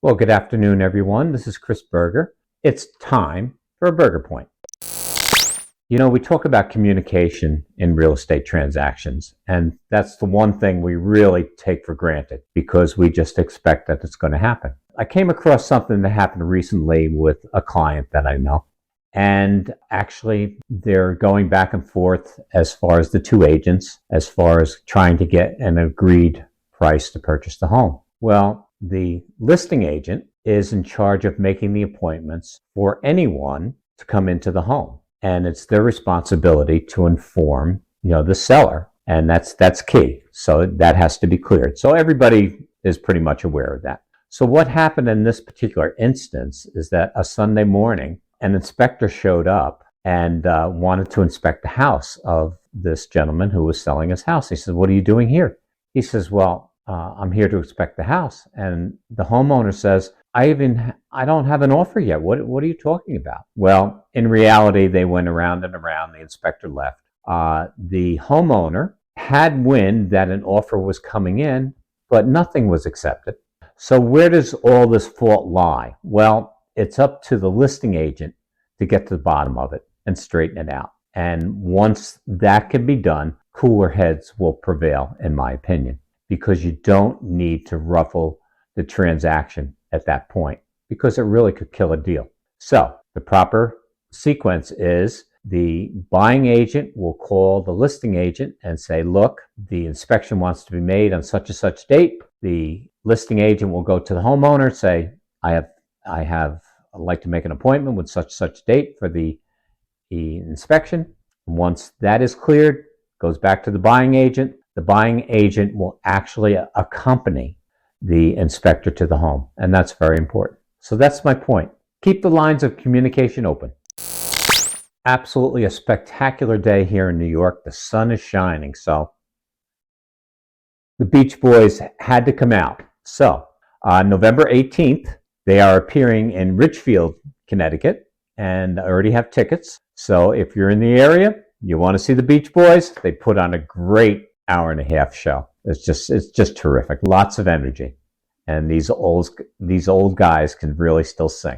Well, good afternoon, everyone. This is Chris Berger. It's time for a Burger Point. You know, we talk about communication in real estate transactions, and that's the one thing we really take for granted because we just expect that it's going to happen. I came across something that happened recently with a client that I know, and actually they're going back and forth as far as the two agents, as far as trying to get an agreed price to purchase the home. Well, the listing agent is in charge of making the appointments for anyone to come into the home. And it's their responsibility to inform, the seller. And that's key. So that has to be cleared. So everybody is pretty much aware of that. So what happened in this particular instance is that a Sunday morning, an inspector showed up and wanted to inspect the house of this gentleman who was selling his house. He said, "What are you doing here?" He says, "Well, I'm here to inspect the house." And the homeowner says, I don't have an offer yet. What are you talking about?" Well, in reality, they went around and around. The inspector left. The homeowner had wind that an offer was coming in, but nothing was accepted. So where does all this fault lie? Well, it's up to the listing agent to get to the bottom of it and straighten it out. And once that can be done, cooler heads will prevail, in my opinion, because you don't need to ruffle the transaction at that point, because it really could kill a deal. So the proper sequence is the buying agent will call the listing agent and say, "Look, the inspection wants to be made on such and such date." The listing agent will go to the homeowner and say, I'd like to make an appointment with such date for the inspection. Once that is cleared, goes back to the buying agent. The buying agent will actually accompany the inspector to the home, and that's very important. So that's my point. Keep the lines of communication open. Absolutely a spectacular day here in New York. The sun is shining, so the Beach Boys had to come out. So on November 18th, they are appearing in Ridgefield, Connecticut, and I already have tickets. So if you're in the area, you want to see the Beach Boys, they put on a great hour-and-a-half show. It's just terrific. Lots of energy. And these old guys can really still sing.